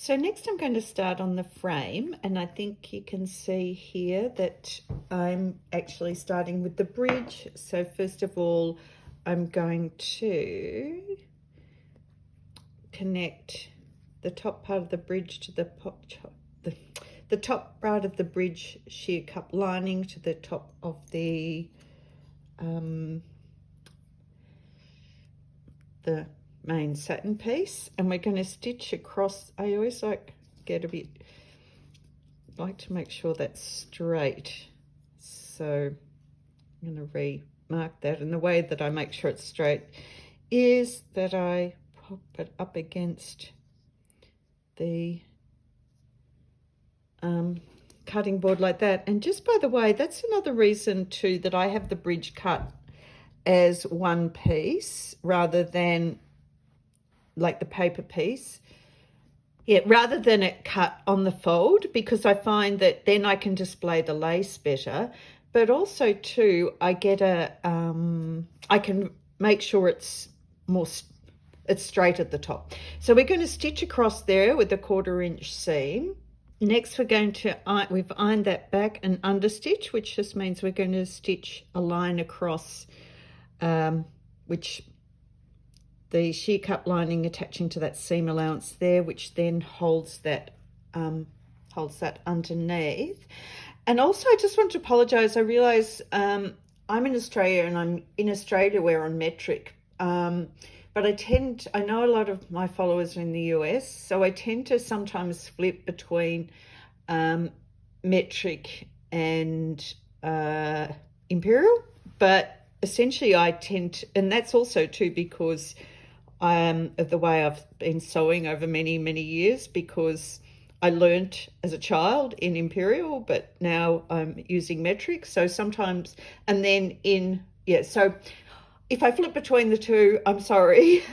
So next I'm going to start on the frame, and I think you can see here that I'm actually starting with the bridge. So first of all, I'm going to connect the top part of the bridge to the top part of the bridge sheer cup lining to the top of the main satin piece, and we're going to stitch across. I always like to make sure that's straight, so I'm going to remark that, and the way that I make sure it's straight is that I pop it up against the cutting board like that. And just by the way, that's another reason too that I have the bridge cut as one piece rather than like the paper piece, rather than it cut on the fold, because I find that then I can display the lace better, but also too I get I can make sure it's straight at the top. So we're going to stitch across there with a 1/4 inch seam. Next we're going to we've ironed that back and understitch, which just means we're going to stitch a line across, which the sheer cup lining attaching to that seam allowance there, which then holds that underneath. And also I just want to apologize. I realize I'm in Australia, and I'm in Australia we're on metric, but I know a lot of my followers are in the US, so I tend to sometimes flip between metric and imperial, but essentially I tend to, and that's also too because of the way I've been sewing over many, many years, because I learnt as a child in imperial, but now I'm using metric. So sometimes, and then so if I flip between the two, I'm sorry.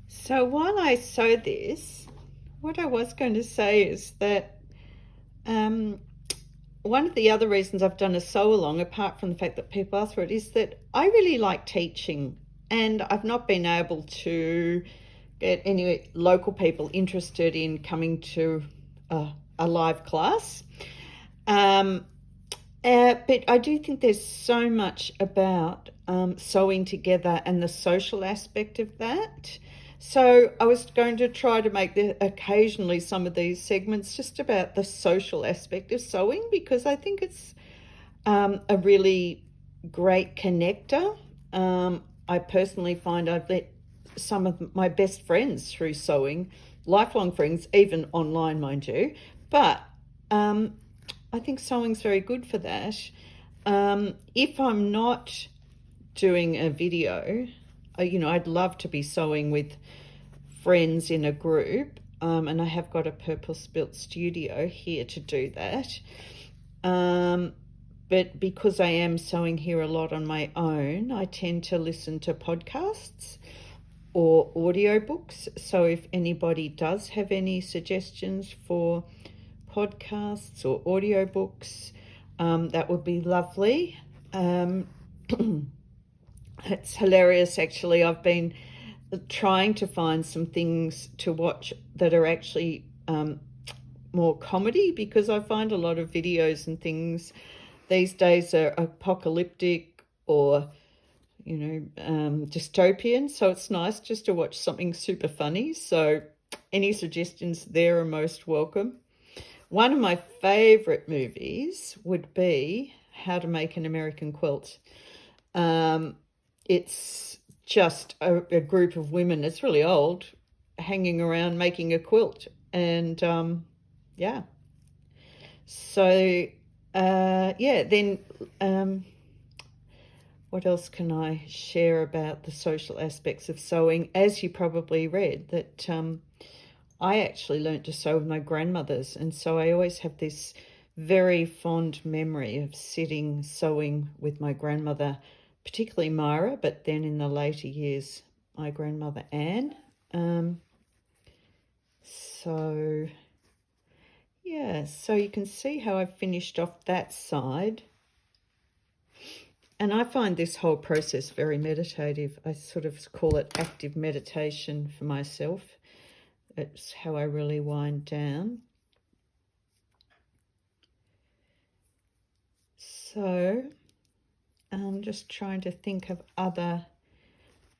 So while I sew this, what I was going to say is that one of the other reasons I've done a sew along, apart from the fact that people ask for it, is that I really like teaching, and I've not been able to get any local people interested in coming to a live class. But I do think there's so much about sewing together and the social aspect of that. So I was going to try to make occasionally some of these segments just about the social aspect of sewing, because I think it's a really great connector. I personally find I've met some of my best friends through sewing, lifelong friends, even online, mind you. But I think sewing's very good for that. If I'm not doing a video, I'd love to be sewing with friends in a group, and I have got a purpose-built studio here to do that. But because I am sewing here a lot on my own, I tend to listen to podcasts or audiobooks. So if anybody does have any suggestions for podcasts or audiobooks, that would be lovely. It's hilarious, actually. I've been trying to find some things to watch that are actually more comedy, because I find a lot of videos and things these days are apocalyptic or dystopian, so it's nice just to watch something super funny. So any suggestions there are most welcome. One of my favorite movies would be How to Make an American Quilt. It's just a group of women, it's really old, hanging around making a quilt. And so then what else can I share about the social aspects of sewing? As you probably read, that I actually learnt to sew with my grandmothers, and so I always have this very fond memory of sitting sewing with my grandmother, particularly Myra, but then in the later years, my grandmother Anne. So you can see how I've finished off that side. And I find this whole process very meditative. I sort of call it active meditation for myself. It's how I really wind down. So I'm just trying to think of other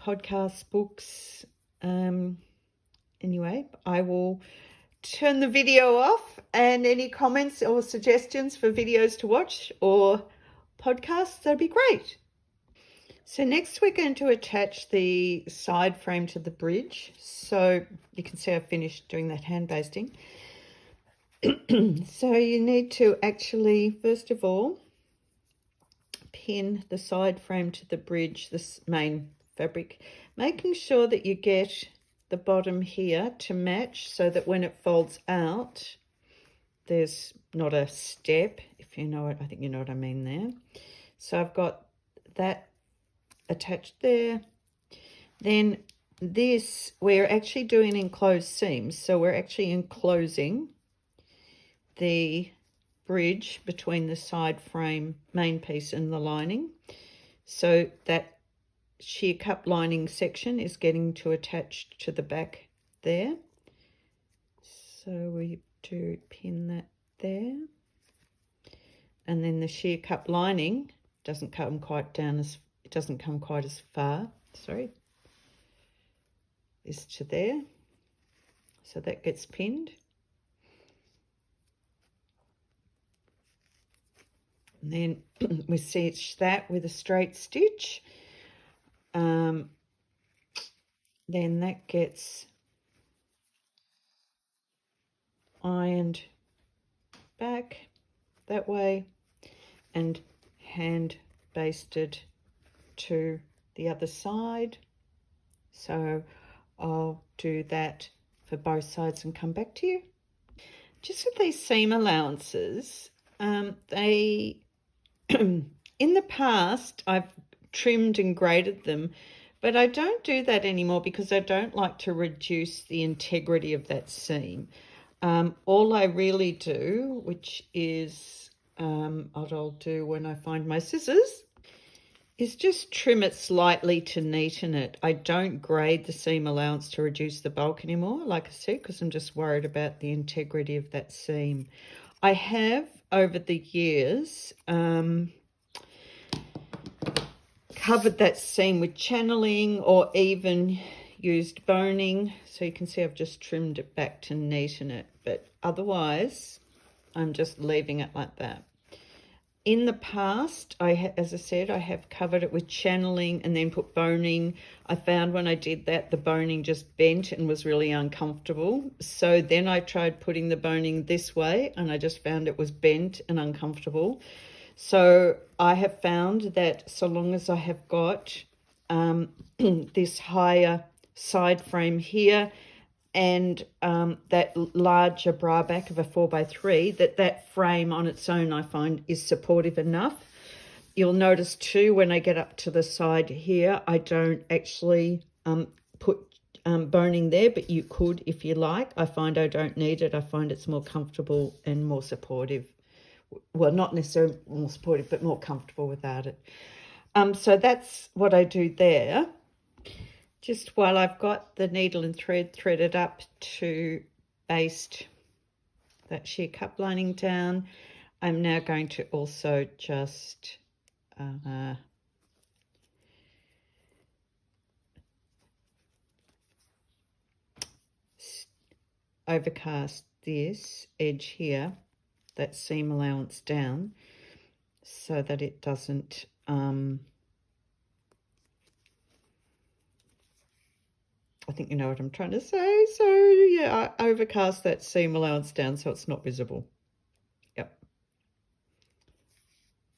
podcasts, books. Anyway, I will turn the video off, and any comments or suggestions for videos to watch or podcasts, that'd be great. So next we're going to attach the side frame to the bridge. So you can see I've finished doing that hand basting. So you need to actually, first of all, pin the side frame to the bridge, this main fabric, making sure that you get the bottom here to match so that when it folds out, there's not a step, if you know it. I think you know what I mean there. So I've got that attached there. Then this, we're actually doing enclosed seams, so we're actually enclosing the bridge between the side frame main piece and the lining, so that sheer cup lining section is getting to attach to the back there. So we do pin that there, and then the sheer cup lining doesn't come quite down as, it doesn't come quite as far, sorry, is to there, so that gets pinned. And then we stitch that with a straight stitch. Then that gets ironed back that way and hand basted to the other side. So I'll do that for both sides and come back to you. Just with these seam allowances, they in the past I've trimmed and graded them, but I don't do that anymore because I don't like to reduce the integrity of that seam. All I really do, which is what I'll do when I find my scissors, is just trim it slightly to neaten it. I don't grade the seam allowance to reduce the bulk anymore, like I said, because I'm just worried about the integrity of that seam. I have, over the years, covered that seam with channeling or even used boning. So you can see I've just trimmed it back to neaten it, but otherwise I'm just leaving it like that. In the past, as I said, I have covered it with channeling and then put boning. I found when I did that, the boning just bent and was really uncomfortable. So then I tried putting the boning this way, and I just found it was bent and uncomfortable. So I have found that so long as I have got this higher side frame here and that larger bra back of a 4x3, that frame on its own I find is supportive enough. You'll notice too, when I get up to the side here, I don't actually put boning there, but you could if you like. I find I don't need it. I find it's more comfortable and more supportive. Well, not necessarily more supportive, but more comfortable without it. So that's what I do there. Just while I've got the needle and thread threaded up to baste that sheer cup lining down, I'm now going to also just overcast this edge here, that seam allowance down, so that it doesn't I think you know what I'm trying to say. So yeah, I overcast that seam allowance down so it's not visible. Yep.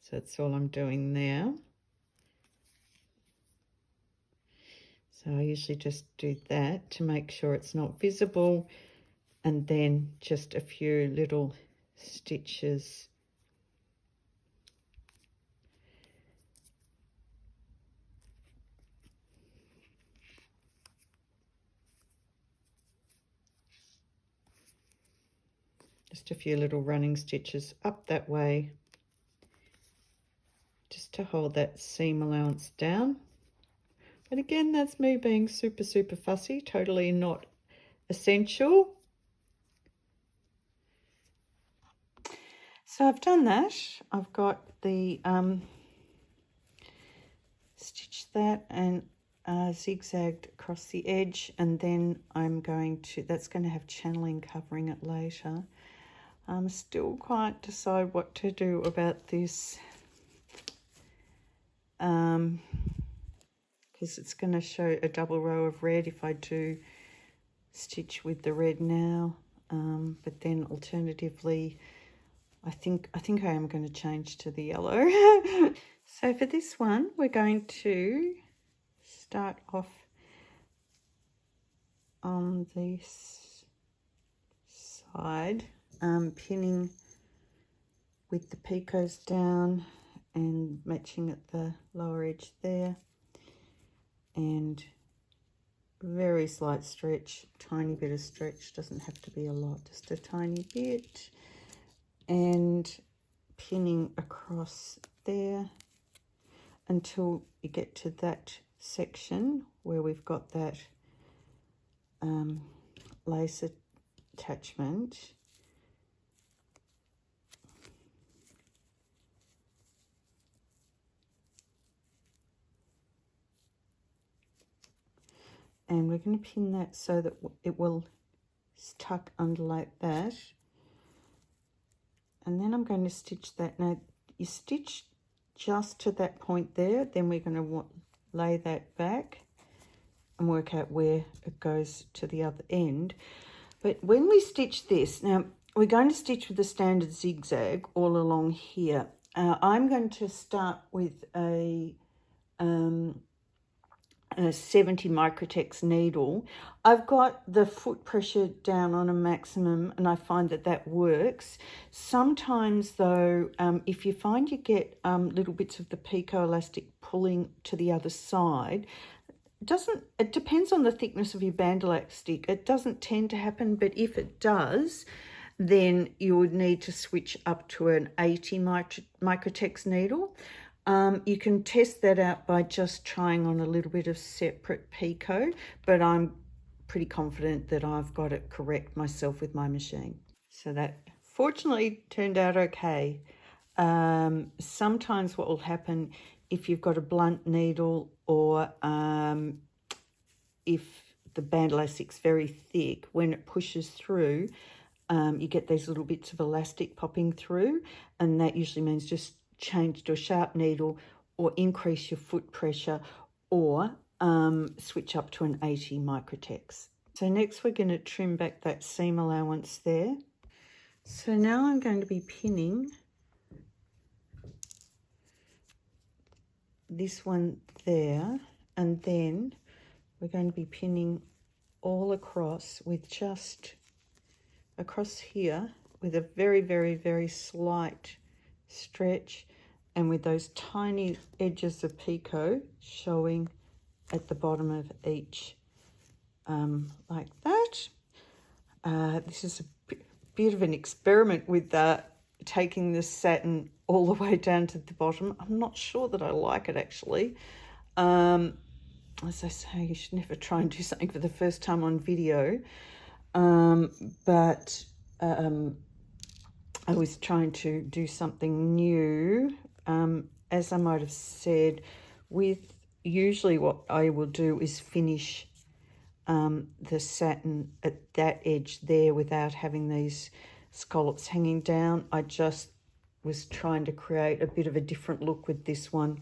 So that's all I'm doing there. So I usually just do that to make sure it's not visible, and then just a few little stitches. Just a few little running stitches up that way, just to hold that seam allowance down. And again, that's me being super fussy, totally not essential. So I've done that. I've got the stitch that and zigzagged across the edge, and then I'm going to, that's going to have channeling covering it later. I'm still can't decide what to do about this, because it's going to show a double row of red if I do stitch with the red now, but then alternatively I think I am going to change to the yellow. So for this one we're going to start off on this side, pinning with the picots down and matching at the lower edge there, and very slight stretch, tiny bit of stretch, doesn't have to be a lot, just a tiny bit, and pinning across there until you get to that section where we've got that lace attachment. And we're going to pin that so that it will tuck under like that. And then I'm going to stitch that. Now you stitch just to that point there, then we're going to lay that back and work out where it goes to the other end. But when we stitch this, now we're going to stitch with the standard zigzag all along here. I'm going to start with a 70 microtex needle. I've got the foot pressure down on a maximum and I find that that works. Sometimes though, if you find you get little bits of the pico elastic pulling to the other side, it depends on the thickness of your band elastic. It doesn't tend to happen, but if it does, then you would need to switch up to an 80 microtex needle. You can test that out by just trying on a little bit of separate picot, but I'm pretty confident that I've got it correct myself with my machine. So that fortunately turned out okay. Sometimes what will happen if you've got a blunt needle, or if the band elastic's very thick, when it pushes through, you get these little bits of elastic popping through, and that usually means just change to a sharp needle or increase your foot pressure, or switch up to an 80 microtex. So next we're going to trim back that seam allowance there. So now I'm going to be pinning this one there, and then we're going to be pinning all across with just across here with a very, very, very slight stretch, and with those tiny edges of picot showing at the bottom of each, like that. This is a bit of an experiment with taking the satin all the way down to the bottom. I'm not sure that I like it actually. As I say, you should never try and do something for the first time on video. But I was trying to do something new. As I might have said, usually what I will do is finish the satin at that edge there without having these scallops hanging down. I just was trying to create a bit of a different look with this one.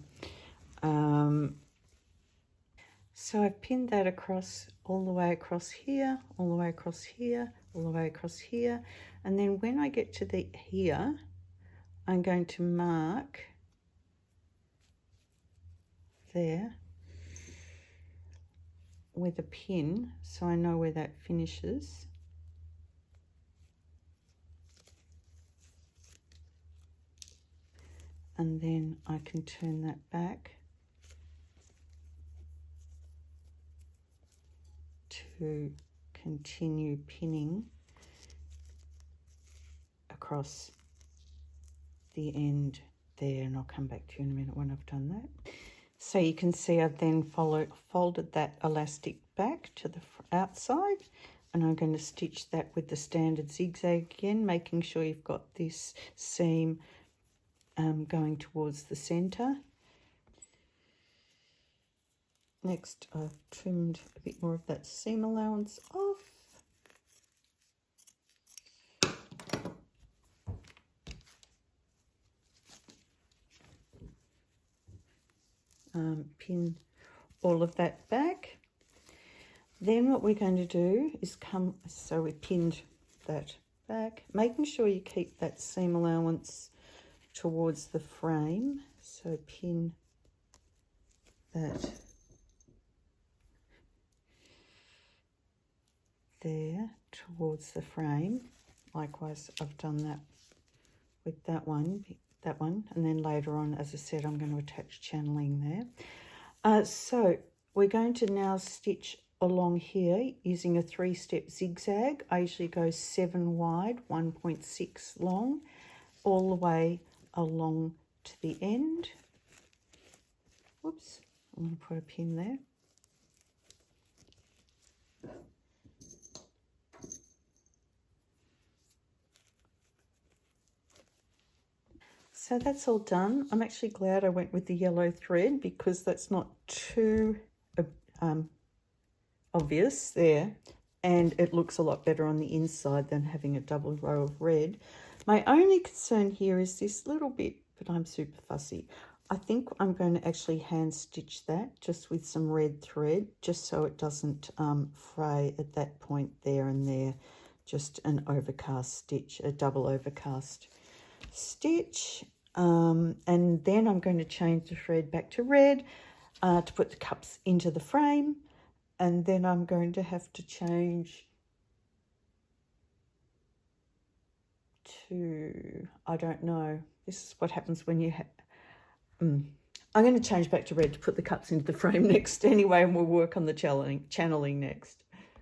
So I've pinned that across, all the way across here, all the way across here, all the way across here. And then when I get to here, I'm going to mark there with a pin so I know where that finishes. And then I can turn that back to continue pinning across the end there, and I'll come back to you in a minute when I've done that. So you can see I've then folded that elastic back to the outside, and I'm going to stitch that with the standard zigzag again, making sure you've got this seam going towards the center. Next, I've trimmed a bit more of that seam allowance off. Pin all of that back. Then what we're going to do is so we pinned that back, making sure you keep that seam allowance towards the frame. So pin that there towards the frame. Likewise, I've done that with that one, and then later on, as I said, I'm going to attach channeling there. So we're going to now stitch along here using a 3-step zigzag. I usually go 7 wide, 1.6 long, all the way along to the end. Whoops, I'm going to put a pin there. So that's all done. I'm actually glad I went with the yellow thread because that's not too obvious there, and it looks a lot better on the inside than having a double row of red. My only concern here is this little bit, but I'm super fussy. I think I'm going to actually hand stitch that just with some red thread, just so it doesn't fray at that point there and there. Just an overcast stitch, a double overcast stitch. And then I'm going to change the thread back to red to put the cups into the frame, and then I'm going to have to change to, I don't know, this is what happens when you have, I'm going to change back to red to put the cups into the frame next anyway, and we'll work on the channeling next.